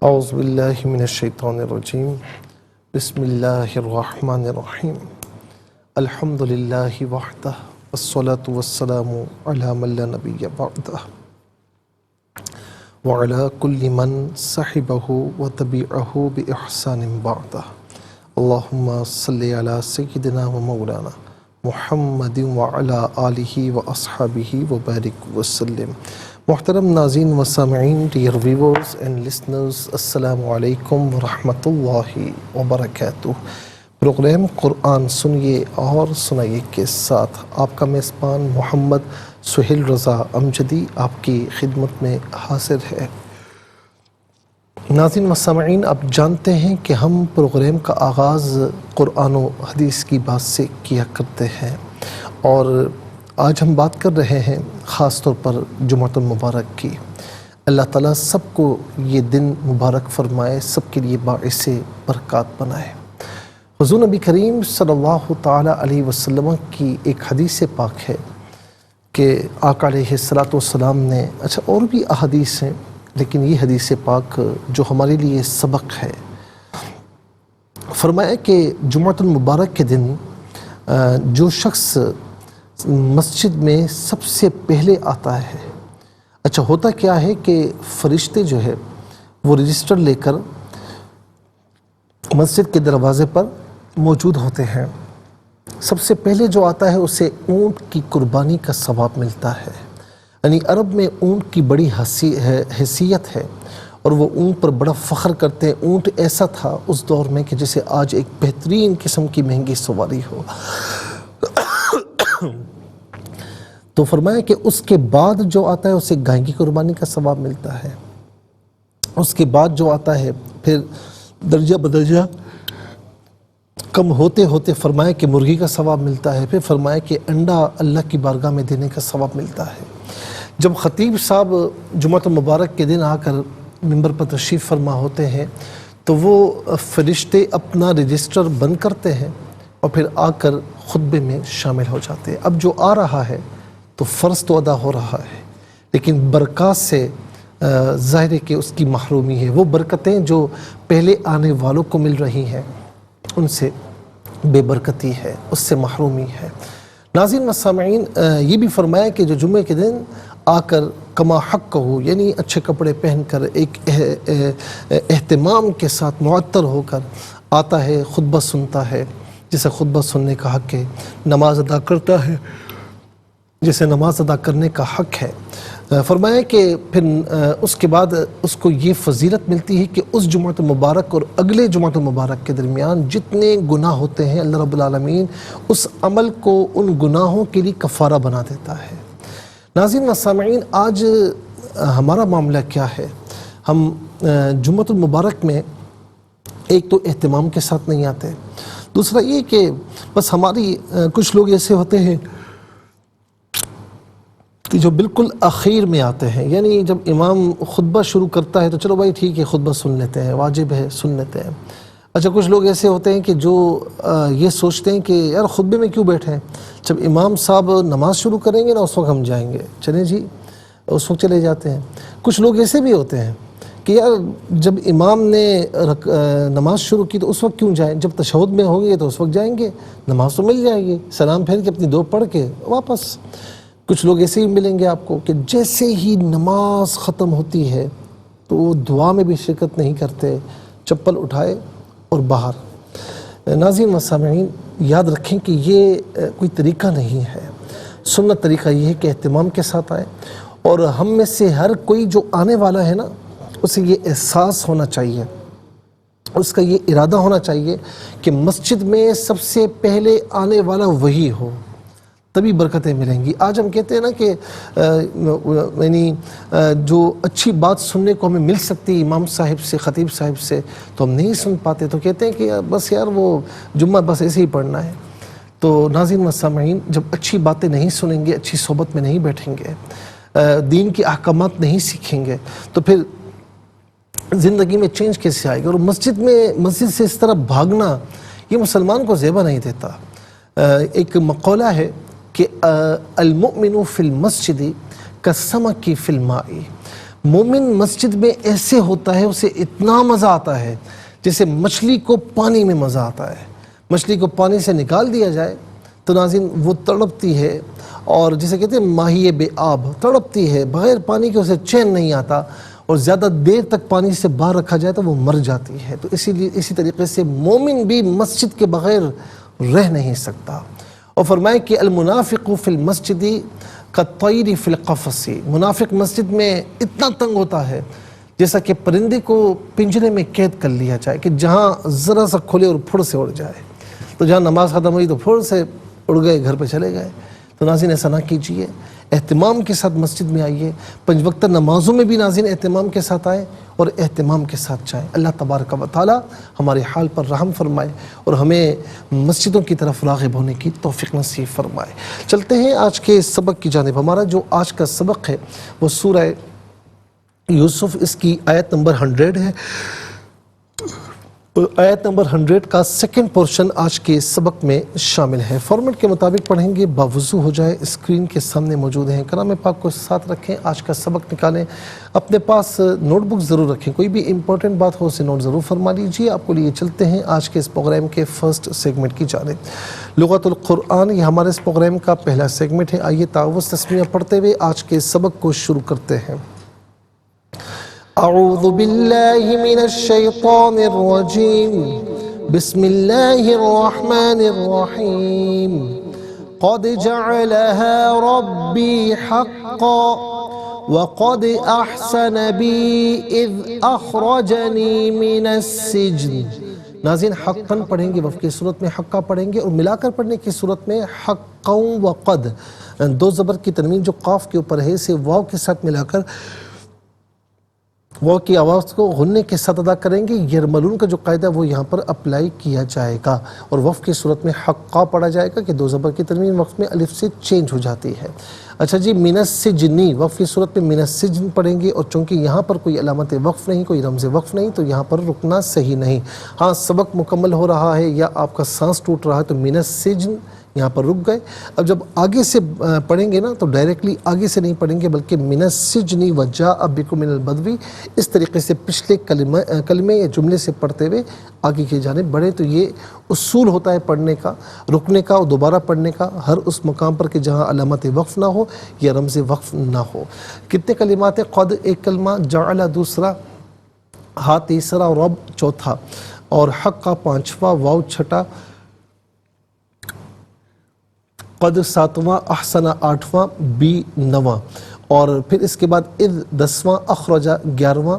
اعوذ باللہ من الشیطان الرجیم بسم اللہ الرحمن الرحیم الحمد للہ وحدہ والصلاة والسلام علی من لا نبی بعدہ وعلی کل من صحبہ وتبعہ بإحسان بعدہ اللہم صلی علی سیدنا و مولانا محمد وعلی آلہ واصحابہ وبارک وسلم۔ محترم ناظرین و سامعین، ڈیئر ویورز اینڈ لسنرز، السلام علیکم ورحمۃ اللہ وبرکاتہ۔ پروگرام قرآن سنیے اور سنائیے کے ساتھ آپ کا میزبان محمد سہیل رضا امجدی آپ کی خدمت میں حاضر ہے۔ ناظرین و سامعین، آپ جانتے ہیں کہ ہم پروگرام کا آغاز قرآن و حدیث کی بات سے کیا کرتے ہیں، اور آج ہم بات کر رہے ہیں خاص طور پر جمعۃ المبارک کی۔ اللہ تعالیٰ سب کو یہ دن مبارک فرمائے، سب کے لیے باعث برکات بنائے۔ حضور نبی کریم صلی اللہ تعالیٰ علیہ وسلم کی ایک حدیث پاک ہے کہ آقا علیہ السلام نے، اور بھی احادیث ہیں لیکن یہ حدیث پاک جو ہمارے لیے سبق ہے، فرمایا کہ جمعۃ المبارک کے دن جو شخص مسجد میں سب سے پہلے آتا ہے، ہوتا کیا ہے کہ فرشتے جو ہے وہ رجسٹر لے کر مسجد کے دروازے پر موجود ہوتے ہیں۔ سب سے پہلے جو آتا ہے اسے اونٹ کی قربانی کا ثواب ملتا ہے، یعنی عرب میں اونٹ کی بڑی حیثیت ہے اور وہ اونٹ پر بڑا فخر کرتے ہیں۔ اونٹ ایسا تھا اس دور میں کہ جیسے آج ایک بہترین قسم کی مہنگی سواری ہو۔ تو فرمایا کہ اس کے بعد جو آتا ہے اسے گائے کی قربانی کا ثواب ملتا ہے۔ اس کے بعد جو آتا ہے پھر درجہ بدرجہ کم ہوتے ہوتے فرمایا کہ مرغی کا ثواب ملتا ہے، پھر فرمایا کہ انڈا اللہ کی بارگاہ میں دینے کا ثواب ملتا ہے۔ جب خطیب صاحب جمعۃ المبارک کے دن آ کر ممبر پر تشریف فرما ہوتے ہیں تو وہ فرشتے اپنا رجسٹر بند کرتے ہیں اور پھر آ کر خطبے میں شامل ہو جاتے ہیں۔ اب جو آ رہا ہے تو فرض تو ادا ہو رہا ہے، لیکن برکات سے ظاہر ہے کہ اس کی محرومی ہے۔ وہ برکتیں جو پہلے آنے والوں کو مل رہی ہیں ان سے بے برکتی ہے، اس سے محرومی ہے۔ ناظرین و سامعین، یہ بھی فرمایا کہ جو جمعے کے دن آ کر کما حق ہو، یعنی اچھے کپڑے پہن کر ایک اہتمام کے ساتھ معطر ہو کر آتا ہے، خطبہ سنتا ہے، جسے خطبہ سننے کا حق ہے، نماز ادا کرتا ہے جسے نماز ادا کرنے کا حق ہے۔ فرمایا کہ پھر اس کے بعد اس کو یہ فضیلت ملتی ہے کہ اس جمعۃ المبارک اور اگلے جمعۃ المبارک کے درمیان جتنے گناہ ہوتے ہیں اللہ رب العالمین اس عمل کو ان گناہوں کے لیے کفارہ بنا دیتا ہے۔ ناظرین و سامعین، آج ہمارا معاملہ کیا ہے؟ ہم جمعۃ المبارک میں ایک تو اہتمام کے ساتھ نہیں آتے، دوسرا یہ کہ بس ہماری کچھ لوگ ایسے ہوتے ہیں کہ جو بالکل آخر میں آتے ہیں، یعنی جب امام خطبہ شروع کرتا ہے تو چلو بھائی ٹھیک ہے خطبہ سن لیتے ہیں، واجب ہے سن لیتے ہیں۔ کچھ لوگ ایسے ہوتے ہیں کہ جو یہ سوچتے ہیں کہ یار خطبے میں کیوں بیٹھے ہیں، جب امام صاحب نماز شروع کریں گے نا اس وقت ہم جائیں گے، چلیں جی اس وقت چلے جاتے ہیں۔ کچھ لوگ ایسے بھی ہوتے ہیں کہ یار جب امام نے نماز شروع کی تو اس وقت کیوں جائیں، جب تشہد میں ہوں گے تو اس وقت جائیں گے، نماز تو مل جائے گی، سلام پھیر کے اپنی دو پڑھ کے واپس۔ کچھ لوگ ایسے ہی ملیں گے آپ کو کہ جیسے ہی نماز ختم ہوتی ہے تو وہ دعا میں بھی شرکت نہیں کرتے، چپل اٹھائے اور باہر۔ ناظرین و سامعین، یاد رکھیں کہ یہ کوئی طریقہ نہیں ہے۔ سنت طریقہ یہ ہے کہ اہتمام کے ساتھ آئے، اور ہم میں سے ہر کوئی جو آنے والا ہے نا اسے یہ احساس ہونا چاہیے، اس کا یہ ارادہ ہونا چاہیے کہ مسجد میں سب سے پہلے آنے والا وہی ہو، تبھی برکتیں ملیں گی۔ آج ہم کہتے ہیں نا کہ یعنی جو اچھی بات سننے کو ہمیں مل سکتی امام صاحب سے، خطیب صاحب سے، تو ہم نہیں سن پاتے، تو کہتے ہیں کہ بس یار وہ جمعہ بس ایسے ہی پڑھنا ہے۔ تو ناظرین و سامعین، جب اچھی باتیں نہیں سنیں گے، اچھی صحبت میں نہیں بیٹھیں گے، دین کے احکامات نہیں سیکھیں گے، تو پھر زندگی میں چینج کیسے آئے گا؟ اور مسجد سے اس طرح بھاگنا یہ مسلمان کو زیبا نہیں دیتا۔ ایک مقولہ ہے کہ المؤمن فی المسجد کالسمک فی الماء، مومن مسجد میں ایسے ہوتا ہے، اسے اتنا مزہ آتا ہے جیسے مچھلی کو پانی میں مزہ آتا ہے۔ مچھلی کو پانی سے نکال دیا جائے تو ناظرین وہ تڑپتی ہے، اور جسے کہتے ہیں ماہی بے آب، تڑپتی ہے، بغیر پانی کے اسے چین نہیں آتا، اور زیادہ دیر تک پانی سے باہر رکھا جائے تو وہ مر جاتی ہے۔ تو اسی طریقے سے مومن بھی مسجد کے بغیر رہ نہیں سکتا۔ اور فرمائے کہ المنافق فی المسجد کالطیر فی القفص، منافق مسجد میں اتنا تنگ ہوتا ہے جیسا کہ پرندے کو پنجرے میں قید کر لیا جائے، کہ جہاں ذرا سا کھلے اور پھڑ سے اڑ جائے، تو جہاں نماز ختم ہوئی تو پھڑ سے اڑ گئے، گھر پہ چلے گئے۔ تو ناظرین ایسا نہ کیجئے، اہتمام کے ساتھ مسجد میں آئیے، 5 وقتہ نمازوں میں بھی ناظرین اہتمام کے ساتھ آئیں اور اہتمام کے ساتھ جائیں۔ اللہ تبارک و تعالی ہمارے حال پر رحم فرمائے اور ہمیں مسجدوں کی طرف راغب ہونے کی توفیق نصیب فرمائے۔ چلتے ہیں آج کے سبق کی جانب۔ ہمارا جو آج کا سبق ہے وہ سورہ یوسف، اس کی آیت نمبر 100 ہے، آیت نمبر 100 کا سیکنڈ پورشن آج کے سبق میں شامل ہے۔ فارمیٹ کے مطابق پڑھیں گے، باوضو ہو جائے، اسکرین کے سامنے موجود ہیں۔ کلام پاک کو ساتھ رکھیں، آج کا سبق نکالیں، اپنے پاس نوٹ بک ضرور رکھیں، کوئی بھی امپورٹنٹ بات ہو اسے نوٹ ضرور فرما لیجیے۔ آپ کو لیے چلتے ہیں آج کے اس پروگرام کے فرسٹ سیگمنٹ کی جانب۔ لغت القرآن، یہ ہمارے اس پروگرام کا پہلا سیگمنٹ ہے۔ آئیے تعوذ تسمیہ پڑھتے ہوئے آج کے سبق کو شروع کرتے ہیں۔ اعوذ باللہ من الشیطان الرجیم، بسم اللہ الرحمن الرحیم۔ قد جعلها ربی حقا وقد احسن بی اذ اخرجنی من السجن۔ ناظرین حقاً پڑھیں گے، وقف کی صورت میں حقا پڑھیں گے، اور ملا کر پڑھنے کی صورت میں حقا وقد، 2 زبر کی تنوین جو قاف کے اوپر ہے اسے واو کے ساتھ ملا کر وہ کی آواز کو غنّے کے ساتھ ادا کریں گے۔ یرملون کا جو قاعدہ وہ یہاں پر اپلائی کیا جائے گا، اور وقف کی صورت میں حقا پڑھا جائے گا کہ 2 زبر کی تنوین وقف میں الف سے چینج ہو جاتی ہے۔ اچھا جی، من السجنی، وقف کی صورت میں من السجن پڑھیں گے، اور چونکہ یہاں پر کوئی علامت وقف نہیں، کوئی رمز وقف نہیں، تو یہاں پر رکنا صحیح نہیں۔ ہاں سبق مکمل ہو رہا ہے یا آپ کا سانس ٹوٹ رہا ہے تو من السجن یہاں پر رک گئے۔ اب جب آگے سے پڑھیں گے نا تو ڈائریکٹلی آگے سے نہیں پڑھیں گے، بلکہ من السجن وجاء بکم من البدو، اس طریقے سے پچھلے کلمے یا جملے سے پڑھتے ہوئے آگے کی جانب بڑھے۔ تو یہ اصول ہوتا ہے پڑھنے کا، رکنے کا اور دوبارہ پڑھنے کا، ہر اس مقام پر کہ جہاں علامت وقف نہ ہو یا رمز وقف نہ ہو۔ کتنے کلمات ہیں؟ قد ایک کلمہ، جعل دوسرا، ہا تیسرا، رب چوتھا، اور حق کا 5واں، واو 6واں، قد 7واں، احسن 8واں، بی 9واں، اور پھر اس کے بعد اذ 10واں، اخرج 11واں،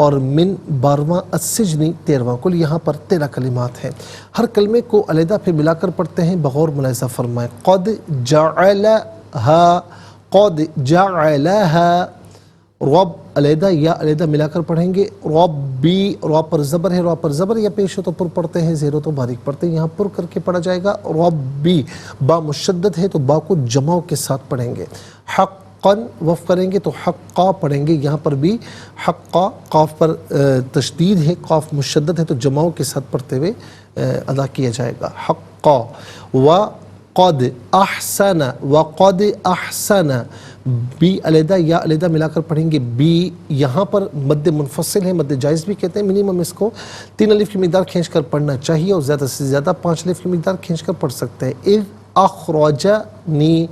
اور من 12واں، السجن 13واں۔ کل یہاں پر 13 کلمات ہیں۔ ہر کلمے کو علیحدہ پھر ملا کر پڑھتے ہیں، بغور ملاحظہ فرمائیں۔ قد جعلها، قد جعلها، رب علیحدہ یا علیحدہ ملا کر پڑھیں گے۔ ربی، را پر زبر ہے، را پر زبر یا پیش ہو تو پر پڑھتے ہیں، زیر ہو تو باریک پڑھتے ہیں، یہاں پر کر کے پڑھا جائے گا۔ ربی، با مشدد ہے تو با کو جمع کے ساتھ پڑھیں گے۔ حقا وقف کریں گے تو حقا پڑھیں گے، یہاں پر بھی حقا، قاف پر تشدید ہے، قاف مشدد ہے تو جمع کے ساتھ پڑھتے ہوئے ادا کیا جائے گا۔ حقا، وقد احسن، وقد احسن، بی علیحدہ یا علیحدہ ملا کر پڑھیں گے۔ بی یہاں پر مد منفصل ہے، مد جائز بھی کہتے ہیں، منیمم اس کو 3 الف کی مقدار کھینچ کر پڑھنا چاہیے، اور زیادہ سے زیادہ 5 الف کی مقدار کھینچ کر پڑھ سکتے ہیں۔ اذ اخرجنی،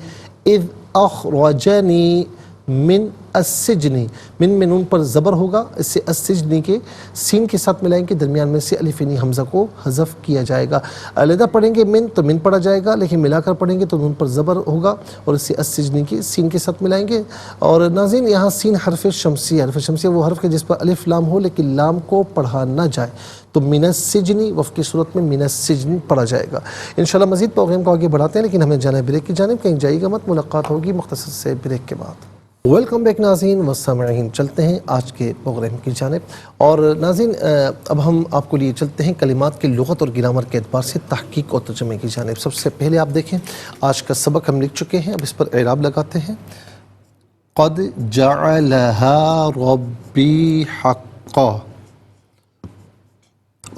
اذ اخرجنی من السجن، من میں نون پر زبر ہوگا، اس سے السجن کے سین کے ساتھ ملائیں گے، درمیان میں سے الف نی حمزہ کو حذف کیا جائے گا۔ علیحدہ پڑھیں گے من تو من پڑھا جائے گا، لیکن ملا کر پڑھیں گے تو نون پر زبر ہوگا، اور اس سے السجن کے سین کے ساتھ ملائیں گے۔ اور ناظرین یہاں سین حرف شمسی، حرف شمسی وہ حرف ہے جس پر الف لام ہو لیکن لام کو پڑھا نہ جائے، تو من السجن وقف کی صورت میں من السجن پڑھا جائے گا۔ انشاءاللہ مزید پروگرام کو آگے بڑھاتے ہیں، لیکن ہمیں جانا ہے بریک کی جانب، کہیں جائیے گا مت، ملاقات ہوگی مختصر سے بریک کے بعد۔ ویلکم بیک ناظرین و سامعین، چلتے ہیں آج کے پروگرام کی جانب، اور ناظرین اب ہم آپ کو لیے چلتے ہیں کلمات کی لغت اور گرامر کے اعتبار سے تحقیق اور ترجمے کی جانب۔ سب سے پہلے آپ دیکھیں آج کا سبق ہم لکھ چکے ہیں، اب اس پر اعراب لگاتے ہیں۔ قد جعلها ربی حقا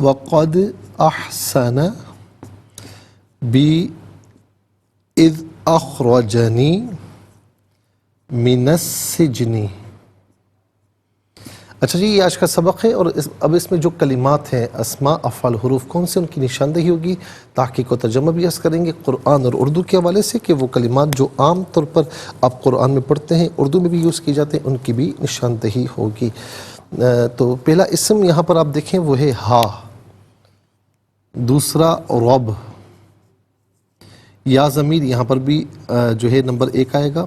وقد احسن بی اذ اخرجنی من السجن۔ اچھا جی، یہ آج کا سبق ہے، اور اب اس میں جو کلمات ہیں، اسماء، افعال، حروف کون سے، ان کی نشاندہی ہوگی، تحقیق و ترجمہ بھی عرض کریں گے قرآن اور اردو کے حوالے سے، کہ وہ کلمات جو عام طور پر آپ قرآن میں پڑھتے ہیں، اردو میں بھی یوز کی جاتے ہیں، ان کی بھی نشاندہی ہوگی۔ تو پہلا اسم یہاں پر آپ دیکھیں وہ ہے ہا، دوسرا رب، یا ضمیر یہاں پر بھی جو ہے نمبر 1 آئے گا،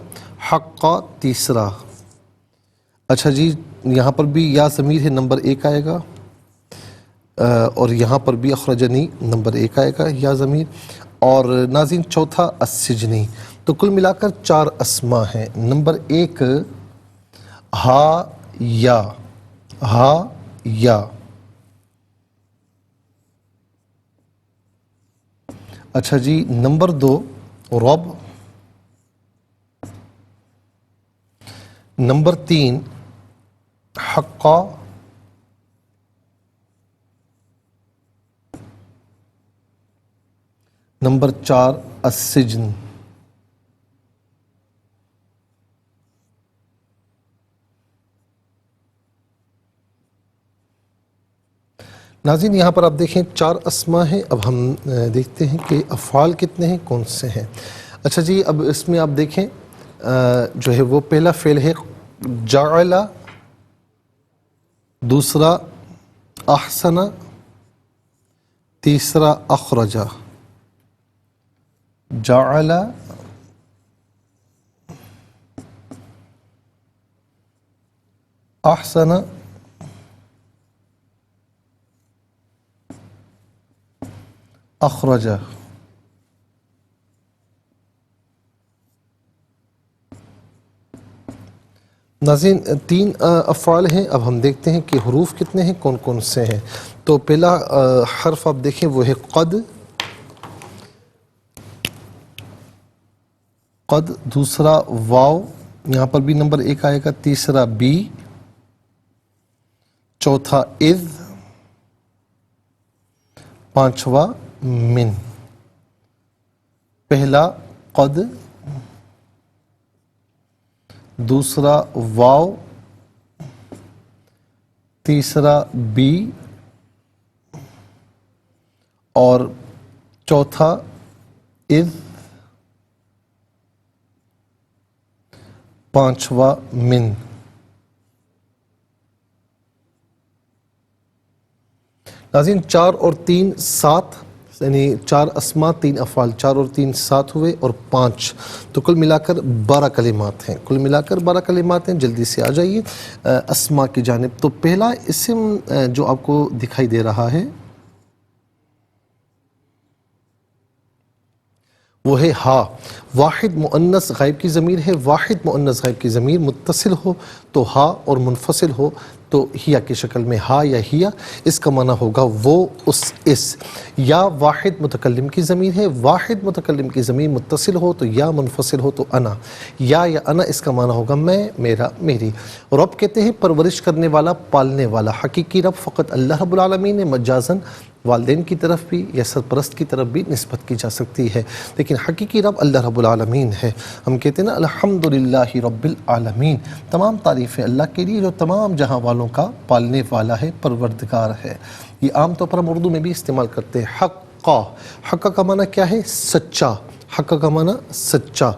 حقا تیسرا، اچھا جی یہاں پر بھی یا ضمیر ہے نمبر 1 آئے گا، اور یہاں پر بھی اخرجنی نمبر 1 آئے گا یا ضمیر، اور ناظرین چوتھا السجنی۔ تو کل ملا کر 4 اسماء ہیں۔ نمبر 1 ہا یا، ہا یا، اچھا جی نمبر 2 رب، نمبر 3 حقا، نمبر 4 السجن۔ ناظرین یہاں پر آپ دیکھیں 4 اسماء ہیں۔ اب ہم دیکھتے ہیں کہ افعال کتنے ہیں، کون سے ہیں۔ اچھا جی اب اس میں آپ دیکھیں جو ہے وہ پہلا فعل ہے جعل، دوسرا احسن، تیسرا اخرج۔ جعل، احسن، اخرج۔ ناظرین 3 افعال ہیں۔ اب ہم دیکھتے ہیں کہ حروف کتنے ہیں، کون کون سے ہیں۔ تو پہلا حرف آپ دیکھیں وہ ہے قد، قد، دوسرا واو، یہاں پر بھی نمبر 1 آئے گا، تیسرا بی، چوتھا اذ، پانچواں من۔ پہلا قد، دوسرا واو، تیسرا بی، اور چوتھا اذ، پانچواں من۔ ناظرین 4 اور 3 7، یعنی 4 اسماء 3 افعال، 4 اور 3 7 ہوئے، اور 5، تو کل ملا کر 12 کلمات ہیں۔ کل ملا کر 12 کلمات ہیں۔ جلدی سے آ جائیے اسماء کی جانب۔ تو پہلا اسم جو آپ کو دکھائی دے رہا ہے وہ ہے ہا۔ واحد مؤنث غائب کی ضمیر ہے۔ واحد مؤنث غائب کی ضمیر متصل ہو تو ہا، اور منفصل ہو تو ہیا کی شکل میں ہا یا ہیا، اس کا معنی ہوگا وہ، اس۔ یا واحد متکلم کی ضمیر ہے۔ واحد متکلم کی ضمیر متصل ہو تو یا، منفصل ہو تو انا۔ یا انا اس کا معنی ہوگا میں، میرا، میری۔ رب کہتے ہیں پرورش کرنے والا، پالنے والا۔ حقیقی رب فقط اللہ رب العالمین ہے، مجازاً والدین کی طرف بھی یا سرپرست کی طرف بھی نسبت کی جا سکتی ہے، لیکن حقیقی رب اللہ رب العالمین ہے۔ ہم کہتے ہیں نا الحمدللہ رب العالمین، تمام تعریفیں اللہ کے لیے جو تمام جہاں والوں کا پالنے والا ہے، پروردگار ہے۔ یہ عام طور پر ہم اردو میں بھی استعمال کرتے ہیں۔ حقا، حقا کا معنی کیا ہے؟ سچا۔ حقا کا معنی سچا۔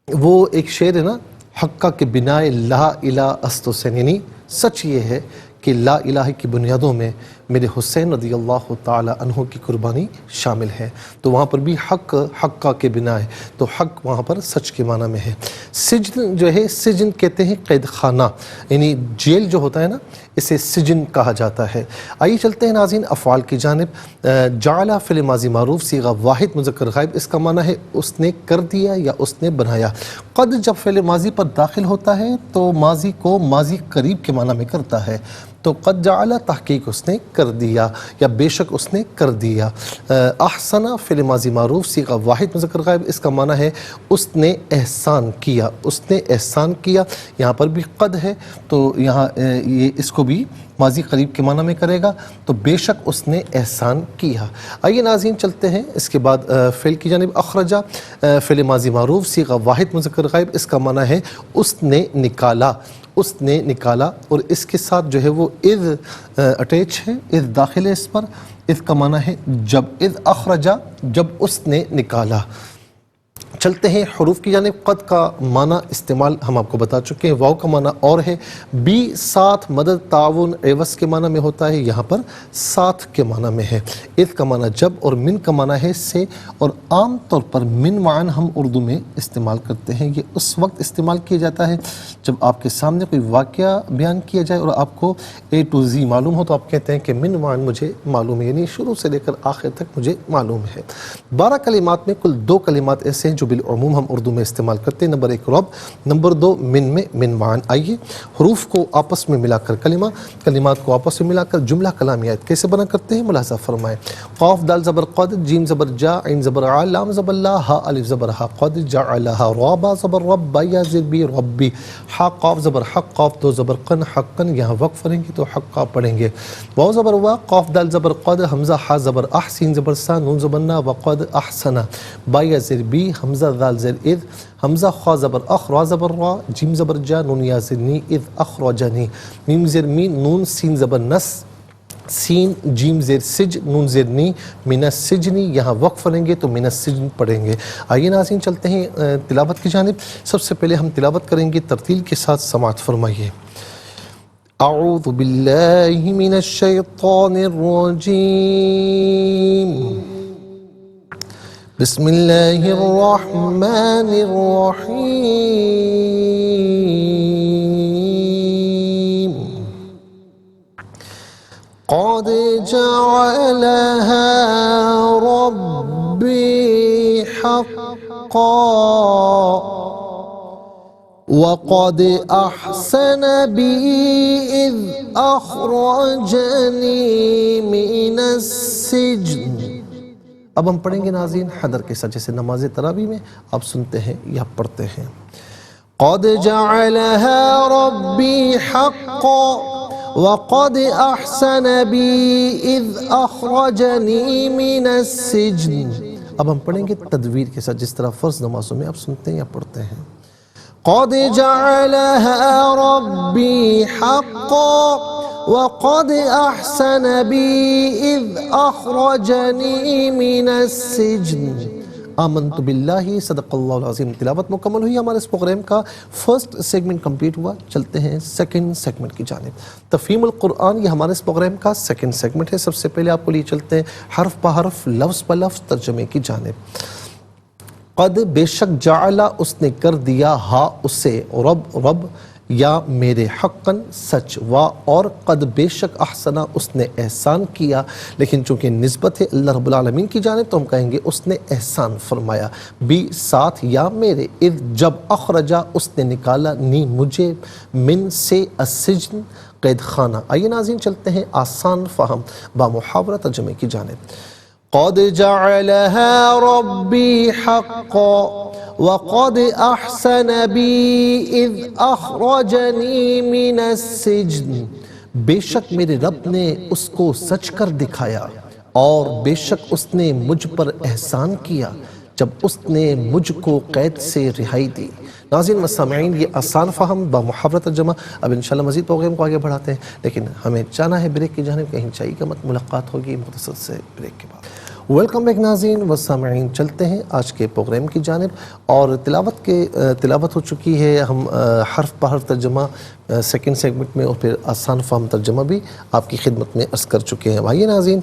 وہ ایک شعر ہے نا، حقا کے بنائے لا الہ است حسین، یعنی سچ یہ ہے کہ لا الہ کی بنیادوں میں میرے حسین رضی اللہ تعالی عنہ کی قربانی شامل ہے۔ تو وہاں پر بھی حق، حقا کے بنا ہے، تو حق وہاں پر سچ کے معنی میں ہے۔ سجن جو ہے، سجن کہتے ہیں قید خانہ، یعنی جیل جو ہوتا ہے نا، اسے سجن کہا جاتا ہے۔ آئیے چلتے ہیں ناظرین افعال کی جانب۔ جعل فعل ماضی معروف صیغہ واحد مذکر غائب، اس کا معنی ہے اس نے کر دیا یا اس نے بنایا۔ قد جب فعل ماضی پر داخل ہوتا ہے تو ماضی کو ماضی قریب کے معنی میں کرتا ہے، تو قد جعل تحقیق اس نے کر دیا یا بے شک اس نے کر دیا۔ احسن فعل ماضی معروف صیغہ واحد مذکر غائب، اس کا معنی ہے اس نے احسان کیا، اس نے احسان کیا۔ یہاں پر بھی قد ہے تو یہاں یہ اس کو بھی ماضی قریب کے معنی میں کرے گا، تو بے شک اس نے احسان کیا۔ آئیے ناظرین چلتے ہیں اس کے بعد فعل کی جانب۔ اخرجہ فعل ماضی معروف صیغہ واحد مذکر غائب، اس کا معنی ہے اس نے نکالا، اس نے نکالا، اور اس کے ساتھ جو ہے وہ اذ اٹیچ ہے، اذ داخل ہے اس پر، اذ کا معنی ہے جب، اذ اخرجا جب اس نے نکالا۔ چلتے ہیں حروف کی جانب۔ قد کا معنی استعمال ہم آپ کو بتا چکے ہیں، واو کا معنی اور ہے، بی ساتھ، مدد، تعاون، عوض کے معنی میں ہوتا ہے، یہاں پر ساتھ کے معنی میں ہے۔ اذ کا معنی جب، اور من کا معنی ہے سے، اور عام طور پر من وعن ہم اردو میں استعمال کرتے ہیں، یہ اس وقت استعمال کیا جاتا ہے جب آپ کے سامنے کوئی واقعہ بیان کیا جائے اور آپ کو اے ٹو زی معلوم ہو، تو آپ کہتے ہیں کہ من وعن مجھے معلوم ہے، یعنی شروع سے لے کر آخر تک مجھے معلوم ہے۔ 12 کلمات میں کل 2 کلمات ایسے ہیں جو بالعموم ہم اردو میں استعمال کرتے ہیں۔ نمبر 1 رب، نمبر 2 من میں من وعن۔ آئیے حروف کو آپس میں ملا کر کلمات کو آپس میں ملا کر جملہ کلامیات کیسے بنا کرتے ہیں ملاحظہ فرمائیں۔ قاف دال زبر قد، جیم زبر جا، عین زبر ع، لام زبر لا، ہا الف زبر ہا، قد جعلها، را با زبر رب، با یا زیر بی ربی، حا قاف زبر حق، قاف 2 زبر قن، حقن، یہاں وقف پڑھیں گے تو حقا پڑھیں گے۔ واو زبر وا، قاف دال زبر قد، حمزہ حا زبر اح، سین زبر سا، نون زبر نا، وقد احسنا، با یا زیر بی، حمزہ ذال زیر اذ، حمزہ خا زبر اخ، را زبر را، جیم زبر جا، نون یا زیر نی، اذ اخرجنی، میم زیر می، نون سین زبر نس، سین جیم زیر سج، نون زیر نی، من السجنی، یہاں وقف پڑھیں گے تو من السجن پڑھیں گے۔ آئیے ناظرین چلتے ہیں تلاوت کی جانب۔ سب سے پہلے ہم تلاوت کریں گے ترتیل کے ساتھ، سماعت فرمائیے۔ اعوذ باللہ من الشیطان الرجیم، بسم اللہ الرحمن الرحیم، قد جعلها ربی حقا وقد احسن بی اذ اخرجنی من السجن۔ اب ہم پڑھیں گے ناظرین حدر کے ساتھ، جیسے نماز تراویح میں آپ سنتے ہیں یا پڑھتے ہیں۔ قد جعلها ربی حقا وقد احسن بی اذ اخرجنی من السجن۔ اب ہم پڑھیں گے تدویر کے ساتھ، جس طرح فرض نمازوں میں آپ سنتے ہیں یا پڑھتے ہیں۔ قد جعلها ربی حقا وقد احسن بی اذ اخرجنی من السجن، آمنت باللہ، صدق اللہ العظیم۔ تلاوت مکمل ہوئی، ہمارے اس پروگرام کا فرسٹ سیگمنٹ کمپلیٹ ہوا۔ چلتے ہیں سیکنڈ سیگمنٹ کی جانب۔ تفہیم القرآن یہ ہمارے اس پروگرام کا سیکنڈ سیگمنٹ ہے۔ سب سے پہلے آپ کو لیے چلتے ہیں حرف بہ حرف، لفظ بہ لفظ ترجمے کی جانب۔ قد بے شک، جعلا اس نے کر دیا، ہا اسے، رب رب یا میرے، حقاً سچ، وا اور قد بے شک، احسنا اس نے احسان کیا، لیکن چونکہ نسبت ہے اللہ رب العالمین کی جانب تو ہم کہیں گے اس نے احسان فرمایا، بی ساتھ، یا میرے، اذ جب، اخرجا اس نے نکالا، نی مجھے، من سے، السجن قید خانہ۔ آئیے ناظرین چلتے ہیں آسان فہم با محاورہ ترجمے کی جانب۔ قد جعلها ربی حقا وقد احسن بی اذ اخرجنی من السجن، بے شک میرے رب نے اس کو سچ کر دکھایا اور بے شک اس نے مجھ پر احسان کیا جب اس نے مجھ کو قید سے رہائی دی۔ ناظرین و سامعین، یہ آسان فہم با محاورہ ترجمہ۔ اب انشاءاللہ مزید پروگرام کو آگے بڑھاتے ہیں، لیکن ہمیں جانا ہے بریک کی جانب، کہیں چاہیے کا مت، ملاقات ہوگی مختصر سے بریک کے بعد۔ ویلکم بیک ناظرین و سامعین، چلتے ہیں آج کے پروگرام کی جانب، اور تلاوت ہو چکی ہے۔ ہم حرف بہ حرف ترجمہ سیکنڈ سیگمنٹ میں اور پھر آسان فہم ترجمہ بھی آپ کی خدمت میں عرض کر چکے ہیں۔ آئیے ناظرین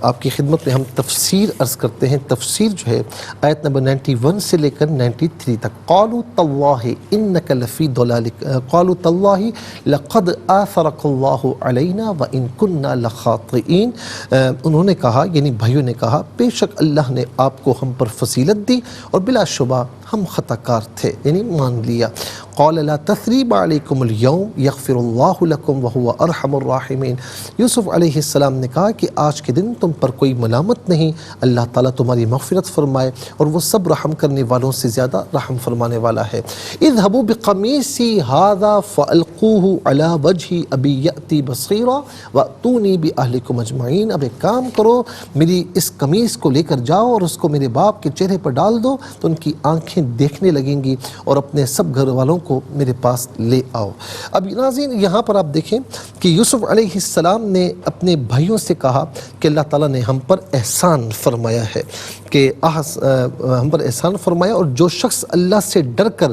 آپ کی خدمت میں ہم تفسیر عرض کرتے ہیں۔ تفسیر جو ہے آیت نمبر 91 سے لے کر 93 تک۔ قالوا تاللہ انک لفی ضلالک، قالوا تاللہ لقد آثرک اللہ علینا وان کنا لخاطئین، انہوں نے کہا، یعنی بھائیوں نے کہا، بے شک اللہ نے آپ کو ہم پر فضیلت دی اور بلا شبہ ہم خطا کار تھے، یعنی مان لیا۔ قال لا تثریب علیکم اليوم یغفر اللہ لکم وہو ارحم الراحمین، یوسف علیہ السلام نے کہا کہ آج کے دن تم پر کوئی ملامت نہیں، اللہ تعالیٰ تمہاری مغفرت فرمائے اور وہ سب رحم کرنے والوں سے زیادہ رحم فرمانے والا ہے۔ اذهبوا بقمیصی ھذا فالقوہ علی وجہ ابی یأتی بصیرا واتونی باہلکم اجمعین، اب ایک کام کرو، میری اس قمیص کو لے کر جاؤ اور اس کو میرے باپ کے چہرے پر ڈال دو تو ان کی آنکھیں آنکھیں دیکھنے لگیں گی اور اپنے سب گھر والوں کو میرے پاس لے آؤ۔ اب ناظرین یہاں پر آپ دیکھیں کہ یوسف علیہ السلام نے اپنے بھائیوں سے کہا کہ اللہ تعالیٰ نے ہم پر احسان فرمایا ہے، کہ ہم پر احسان فرمایا، اور جو شخص اللہ سے ڈر کر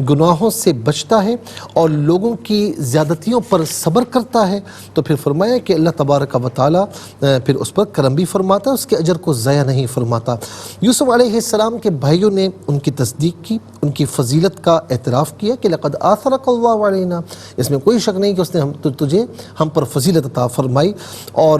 گناہوں سے بچتا ہے اور لوگوں کی زیادتیوں پر صبر کرتا ہے تو پھر فرمایا کہ اللہ تبارک و تعالیٰ پھر اس پر کرم بھی فرماتا ہے، اس کے اجر کو ضائع نہیں فرماتا۔ یوسف علیہ السلام کے بھائیوں نے ان کی تصدیق کی، ان کی فضیلت کا اعتراف کیا کہ لقد آثرک اللہ علینا، اس میں کوئی شک نہیں کہ اس نے تجھے ہم پر فضیلت عطا فرمائی، اور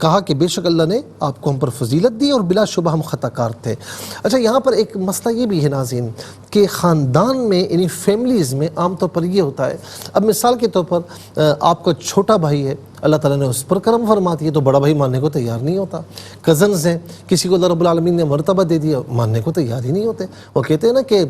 کہا کہ بے شک اللہ نے آپ کو ہم پر فضیلت دی اور بلا شبہ ہم خطا کار تھے۔ اچھا یہاں پر ایک مسئلہ یہ بھی ہے ناظرین کہ خاندان میں یعنی فیملیز میں عام طور پر یہ ہوتا ہے، اب مثال کے طور پر آپ کا چھوٹا بھائی ہے، اللہ تعالیٰ نے اس پر کرم فرما دیا تو بڑا بھائی ماننے کو تیار نہیں ہوتا۔ کزنز ہیں، کسی کو اللہ رب العالمین نے مرتبہ دے دیا، ماننے کو تیار ہی نہیں ہوتے۔ وہ کہتے ہیں نا کہ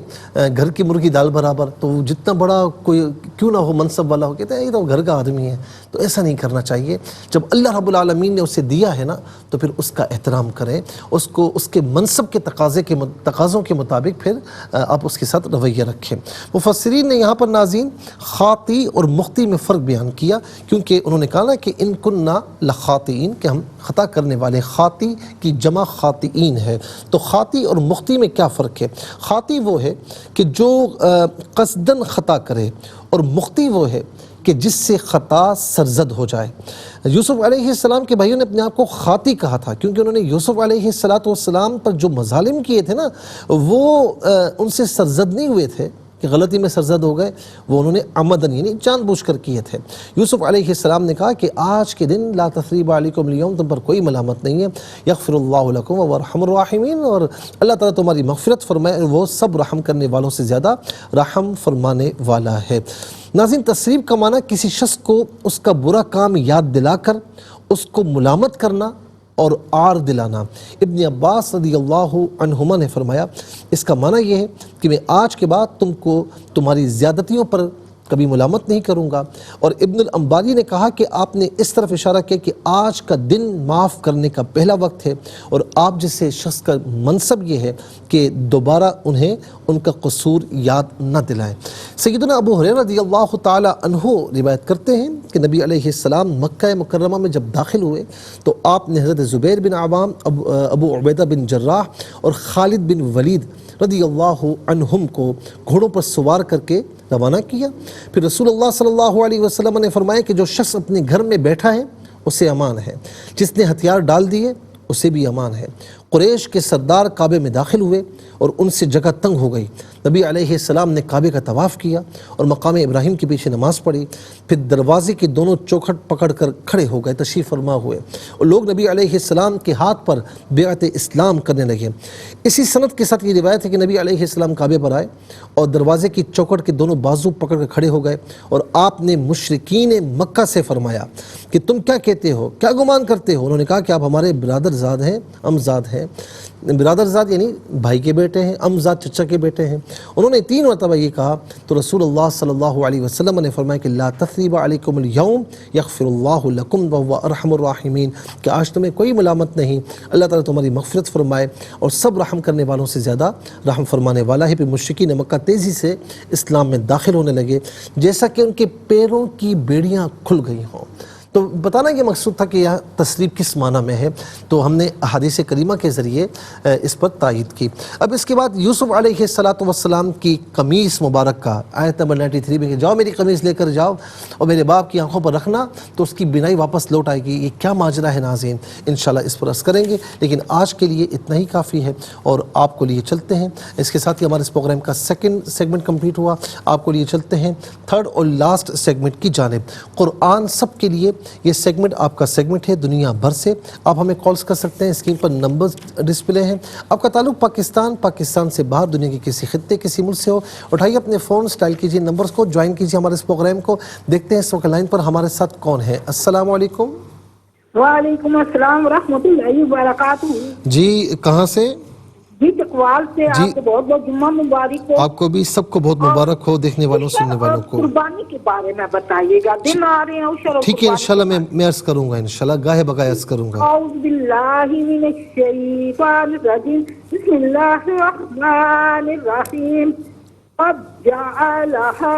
گھر کی مرغی دال برابر، تو جتنا بڑا کوئی کیوں نہ ہو منصب والا ہو، کہتے ہیں یہ تو گھر کا آدمی ہے۔ تو ایسا نہیں کرنا چاہیے، جب اللہ رب العالمین نے اسے دیا ہے نا تو پھر اس کا احترام کریں، اس کو اس کے منصب کے تقاضوں کے مطابق پھر آپ اس کے ساتھ رویہ رکھیں۔ مفسرین نے یہاں پر ناظرین خاطی اور مختی میں فرق بیان کیا، کیونکہ انہوں نے کہا نا کہ ان کننا لخاطئین، کہ ہم خطا کرنے والے، خاطی کی جمع خاطئین ہے۔ تو خاطی اور مختی میں کیا فرق ہے؟ خاطی وہ ہے کہ جو قصدن خطا کرے، اور مختی وہ ہے کہ جس سے خطا سرزد ہو جائے۔ یوسف علیہ السلام کے بھائیوں نے اپنے آپ کو خاطی کہا تھا، کیونکہ انہوں نے یوسف علیہ السلام پر جو مظالم کیے تھے نا وہ ان سے سرزد نہیں ہوئے تھے کہ غلطی میں سرزد ہو گئے، وہ انہوں نے عمدن یعنی جان بوجھ کر کیے تھے۔ یوسف علیہ السلام نے کہا کہ آج کے دن لا تثریب علیکم اليوم، تم پر کوئی ملامت نہیں ہے، یغفر اللہ لکم وهو ارحم الراحمین، اور اللہ تعالیٰ تمہاری مغفرت فرمائے، وہ سب رحم کرنے والوں سے زیادہ رحم فرمانے والا ہے۔ ناظرین تصریب کا معنی کسی شخص کو اس کا برا کام یاد دلا کر اس کو ملامت کرنا اور عار دلانا۔ ابن عباس رضی اللہ عنہما نے فرمایا اس کا معنی یہ ہے کہ میں آج کے بعد تم کو تمہاری زیادتیوں پر کبھی ملامت نہیں کروں گا۔ اور ابن الانباری نے کہا کہ آپ نے اس طرف اشارہ کیا کہ آج کا دن معاف کرنے کا پہلا وقت ہے، اور آپ جیسے شخص کا منصب یہ ہے کہ دوبارہ انہیں ان کا قصور یاد نہ دلائیں۔ سیدنا ابو ہریرہ رضی اللہ تعالی عنہ روایت کرتے ہیں کہ نبی علیہ السلام مکہ مکرمہ میں جب داخل ہوئے تو آپ نے حضرت زبیر بن عوام، ابو عبیدہ بن جراح اور خالد بن ولید رضی اللہ عنہم کو گھوڑوں پر سوار کر کے روانہ کیا۔ پھر رسول اللہ صلی اللہ علیہ وسلم نے فرمایا کہ جو شخص اپنے گھر میں بیٹھا ہے اسے امان ہے، جس نے ہتھیار ڈال دیے اسے بھی امان ہے۔ قریش کے سردار کعبے میں داخل ہوئے اور ان سے جگہ تنگ ہو گئی۔ نبی علیہ السلام نے کعبے کا طواف کیا اور مقام ابراہیم کے پیچھے نماز پڑھی، پھر دروازے کی دونوں چوکھٹ پکڑ کر کھڑے ہو گئے، تشریف فرما ہوئے، اور لوگ نبی علیہ السلام کے ہاتھ پر بیعت اسلام کرنے لگے۔ اسی سند کے ساتھ یہ روایت ہے کہ نبی علیہ السلام کعبے پر آئے اور دروازے کی چوکھٹ کے دونوں بازو پکڑ کر کھڑے ہو گئے، اور آپ نے مشرکین مکہ سے فرمایا کہ تم کیا کہتے ہو، کیا گمان کرتے ہو؟ انہوں نے کہا کہ آپ ہمارے برادر زاد ہیں، امزاد ہیں۔ برادر زاد یعنی بھائی کے بیٹے ہیں، امزاد چچا کے بیٹے ہیں۔ انہوں نے 3 مرتبہ یہ کہا تو رسول اللہ صلی اللہ علیہ وسلم نے فرمایا کہ لا تثریب علیکم اليوم یغفر اللہ لکم وهو ارحم الراحمین، کہ آج تمہیں کوئی ملامت نہیں، اللہ تعالیٰ تمہاری مغفرت فرمائے اور سب رحم کرنے والوں سے زیادہ رحم فرمانے والا ہے۔ پھر مشرکین مکہ تیزی سے اسلام میں داخل ہونے لگے جیسا کہ ان کے پیروں کی بیڑیاں کھل گئی ہوں۔ تو بتانا یہ مقصود تھا کہ یہاں تصریب کس معنی میں ہے، تو ہم نے احادیث کریمہ کے ذریعے اس پر تائید کی۔ اب اس کے بعد یوسف علیہ السلام کی قمیص مبارک کا آیت نمبر 93 میں کہ جاؤ میری قمیص لے کر جاؤ اور میرے باپ کی آنکھوں پر رکھنا تو اس کی بینائی واپس لوٹ آئے گی، یہ کیا ماجرا ہے ناظرین، انشاءاللہ اس پر عرض کریں گے، لیکن آج کے لیے اتنا ہی کافی ہے اور آپ کو لیے چلتے ہیں۔ اس کے ساتھ ہی ہمارے اس پروگرام کا 2nd سیگمنٹ کمپلیٹ ہوا، آپ کو لیے چلتے ہیں 3rd اور لاسٹ سیگمنٹ کی جانب۔ قرآن سب کے لیے یہ سیگمنٹ آپ کا سیگمنٹ ہے دنیا بھر سے، آپ ہمیں کالز کر سکتے ہیں، اسکرین پر نمبرز ڈسپلے ہیں۔ آپ کا تعلق پاکستان سے باہر دنیا کے کسی خطے کسی ملک سے ہو، اٹھائیے اپنے فون، اسٹائل کیجیے نمبرز کو، جوائن کیجیے ہمارے اس پروگرام کو۔ دیکھتے ہیں اس وقت لائن پر ہمارے ساتھ کون ہے۔ السلام علیکم۔ وعلیکم السلام ورحمۃ اللہ وبرکاتہ۔ جی کہاں سے؟ جی اقبال سے جی آپ کو بہت بہت جمعہ مبارک ہو. آپ کو بھی سب کو بہت مبارک ہو، دیکھنے والوں سننے والوں کو. قربانی کے بارے میں بتائیے گا، دن آ رہے ہیں عشر و ٹھیک ہے قربانی انشاءاللہ کے بارے میں عرض کروں گا، انشاءاللہ گاہے بگاہے عرض کروں گا. اعوذ باللہ من الشیطان الرجیم، بسم اللہ الرحمن الرحیم. قد جعلها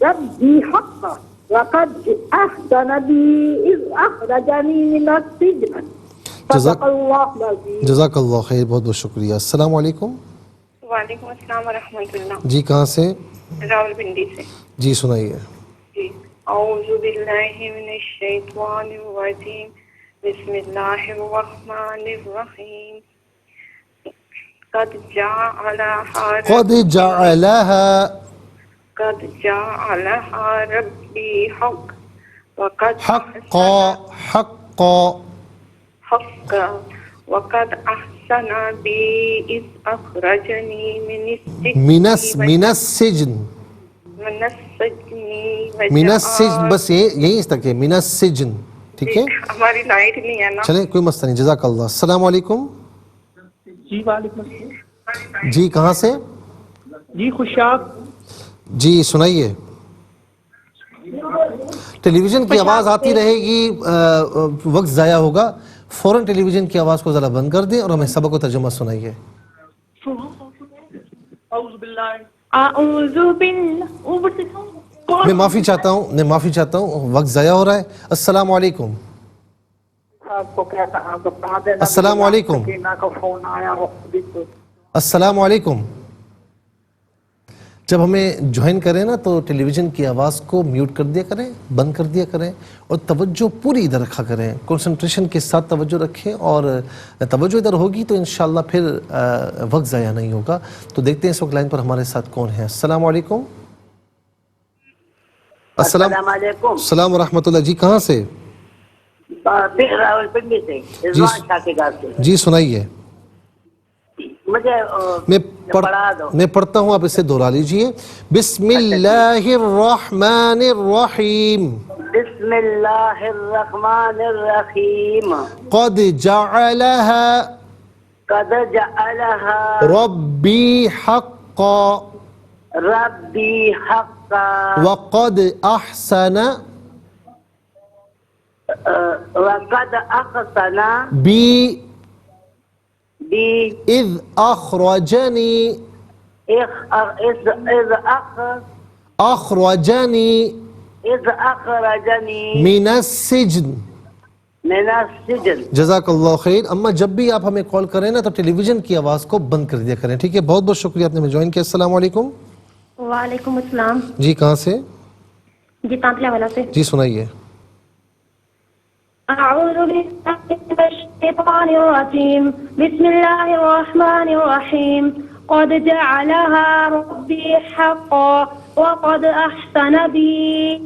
ربی حقا وقد احسن بی اذ اخرجنی من السجن. صدق اللہ العظیم. جزاک اللہ خیر، بہت بہت شکریہ. السلام علیکم. وعلیکم السلام ورحمۃ اللہ. جی کہاں سے؟ راول پنڈی سے. جی سنائیے. جی اعوذ باللہ من الشیطان الرجیم، بسم اللہ الرحمن الرحیم. قد جعلها ربی حق وقد وقد احسن بی اذ اخرجنی من السجن بس یہیں تک ہے، من السجن. ٹھیک ہے، ہماری لائٹ نہیں ہے نا. چلیں کوئی مسئلہ نہیں. جزاک اللہ. السلام علیکم. جی وعلیکم السلام. جی کہاں سے؟ جی خوشاب. جی سنائیے. ٹیلی ویژن کی آواز آتی رہے گی، وقت ضائع ہوگا. فوراً ٹیلی ویژن کی آواز کو ذرا بند کر دیں اور ہمیں سبق و ترجمہ سنائیے. میں معافی چاہتا ہوں وقت ضائع ہو رہا ہے. السلام علیکم. آپ کو کیا کہا، آپ کو بتا دینا. السلام علیکم. سکینہ کا فون آیا وہ خود ہی تو. السلام علیکم. جب ہمیں جوائن کریں نا تو ٹیلی ویژن کی آواز کو میوٹ کر دیا کریں، بند کر دیا کریں اور توجہ پوری ادھر رکھا کریں. کنسنٹریشن کے ساتھ توجہ رکھیں اور توجہ ادھر ہوگی تو انشاءاللہ پھر وقت ضائع نہیں ہوگا. تو دیکھتے ہیں اس وقت لائن پر ہمارے ساتھ کون ہیں. السلام علیکم. السلام علیکم. السلام ورحمۃ اللہ. جی کہاں سے؟ راول پنڈی سے، رضوان شاہ کے گھر سے. جی سنائیے. مجھے پڑھا دو. میں پڑھتا ہوں، آپ اسے دہرا لیجئے. بسم اللہ الرحمن الرحیم. بسم اللہ الرحمن الرحیم. قد جعلها ربی حقا وقد احسن بی اذ اخرجنی من السجن. جزاک اللہ خیر. اما جب بھی آپ ہمیں کال کریں نا تو ٹیلی ویژن کی آواز کو بند کر دیا کریں. ٹھیک ہے، بہت بہت شکریہ آپ نے ہمیں جوائن کیا. السلام علیکم. وعلیکم السلام. جی کہاں سے؟ جی تانتلہ والا سے. جی سنائیے. اعوذ باللہ من الشیطان الرجیم، بسم اللہ الرحمن الرحیم. قد جعلها ربی حقا وقد احسن بی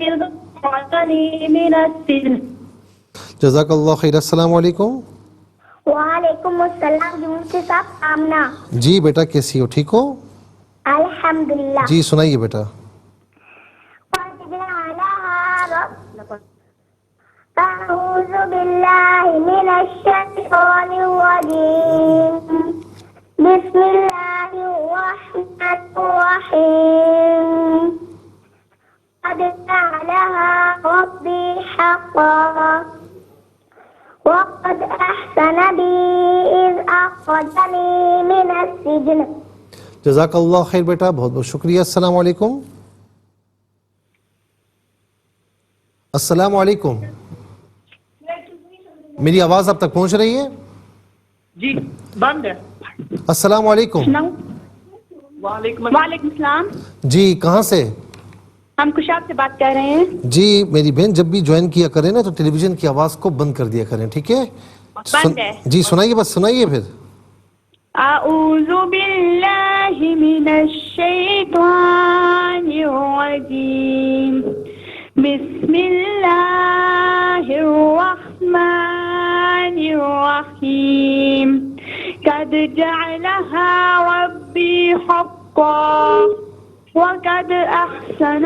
اذ اخرجنی من السجن. جزاک اللہ خیر. السلام علیکم. وعلیکم السلام. جی صاحب آمنہ. جی بیٹا کیسی ہو، ٹھیک ہو؟ الحمدللہ. جی سنائیے بیٹا. اعوذ باللہ من الشیطان الرجیم، بسم اللہ الرحمن الرحیم. قد جعلها ربی حقا وقد احسن بی اذ اخرجنی من السجن. جزاک اللہ خیر بیٹا، بہت بہت شکریہ. السلام علیکم. السلام علیکم. میری آواز اب تک پہنچ رہی ہے؟ جی بند ہے. السلام علیکم. وعلیکم السلام. جی کہاں سے؟ ہم کشاب سے بات کر رہے ہیں. جی میری بہن جب بھی جوائن کیا کریں نا تو ٹیلی ویژن کی آواز کو بند کر دیا کریں. ٹھیک ہے، بند ہے. جی سنائیے، بس سنائیے پھر. اعوذ باللہ من الشیطان الرجیم، بسم اللہ الرحمن الرحیم. قد جعلها ربی حقا وقد احسن.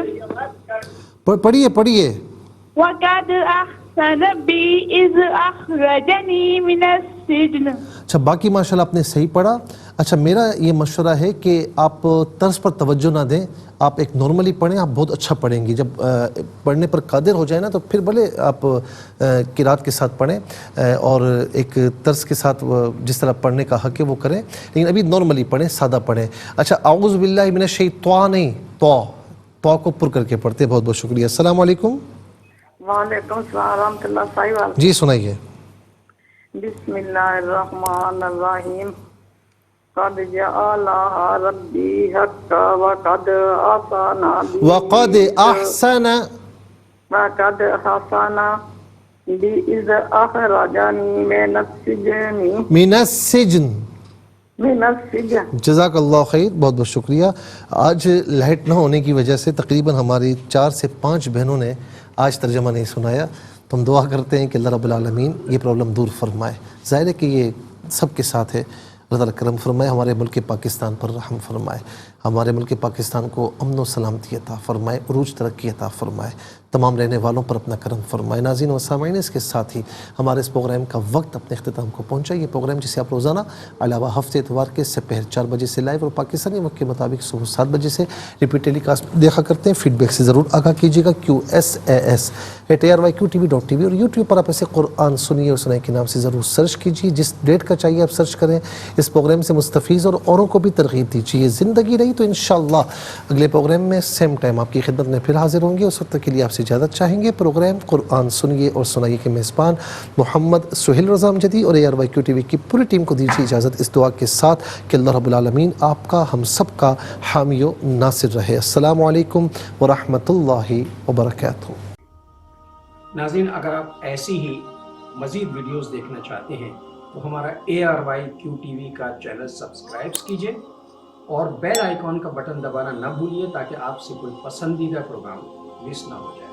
پڑھیے وقد احسن بی اذ اخرجنی من السجن. السجن. اچھا باقی ماشاءاللہ آپ نے صحیح پڑھا. اچھا میرا یہ مشورہ ہے کہ آپ طرز پر توجہ نہ دیں, آپ ایک نارملی پڑھیں, آپ بہت اچھا پڑھیں گی. جب پڑھنے پر قادر ہو جائے نا تو پھر بھلے آپ قرات کے ساتھ پڑھیں اور ایک طرز کے ساتھ جس طرح پڑھنے کا حق ہے وہ کریں, لیکن ابھی نارملی پڑھیں, سادہ پڑھیں. اچھا اعوذ باللہ من الشیطان, نہیں تو کو پر کر کے پڑھتے. بہت بہت شکریہ. السلام علیکم. وعلیکم السلام ورحمۃ اللہ صاحب. جی سنائیے. بسم اللہ الرحمن الرحیم. قد جعل ربی حقا وقد احسن بی وقد احسن وقد احسن بی اذ اخرجنی من السجن من السجن. جزاک اللہ خیر. بہت بہت شکریہ. آج لائٹ نہ ہونے کی وجہ سے تقریباً ہماری 4 سے 5 بہنوں نے آج ترجمہ نہیں سنایا, تو ہم دعا کرتے ہیں کہ اللہ رب العالمین یہ پرابلم دور فرمائے. ظاہر ہے کہ یہ سب کے ساتھ ہے. اللہ تعالیٰ کرم فرمائے, ہمارے ملک پاکستان پر رحم فرمائے, ہمارے ملک پاکستان کو امن و سلامتی عطا فرمائے, عروج ترقی عطا فرمائے, تمام رہنے والوں پر اپنا کرم فرمائے. ناظرین و سامعین, اس کے ساتھ ہی ہمارے اس پروگرام کا وقت اپنے اختتام کو پہنچا. یہ پروگرام جسے آپ روزانہ علاوہ ہفتے اتوار کے سپہر 4 بجے سے لائیو اور پاکستانی وقت کے مطابق صبح 7 بجے سے ریپیٹ ٹیلی کاسٹ دیکھا کرتے ہیں. فیڈ بیک سے ضرور آگاہ کیجیے گا. QSAS@ARYQTV.tv اور یوٹیوب پر آپ ایسے قرآن سنیے اور سنائے کے نام سے ضرور سرچ کیجیے. جس ڈیٹ کا چاہیے آپ سرچ کریں. اس پروگرام سے مستفیض اور اوروں کو بھی ترغیب دیجیے. زندگی رہی تو انشاءاللہ اگلے پروگرام میں سیم ٹائم آپ کی خدمت میں پھر حاضر ہوں گے. اس وقت تک کے لیے آپ سے اجازت چاہیں گے. پروگرام قرآن سنیے اور سنائیے کے میزبان محمد سہیل رضا امجدی اور ARYQTV کی پوری ٹیم کو دیجیے اجازت اس دعا کے ساتھ کہ اللہ رب العالمین آپ کا ہم سب کا حامی و ناصر رہے. السلام علیکم ورحمۃ اللہ وبرکاتہ. ناظرین, اگر آپ ایسی ہی مزید ویڈیوز دیکھنا چاہتے ہیں تو ہمارا ARYQTV کا چینل سبسکرائب کیجئے اور بیل آئیکن کا بٹن دبانا نہ بھولیے تاکہ آپ سے کوئی پسندیدہ پروگرام مس نہ ہو جائے.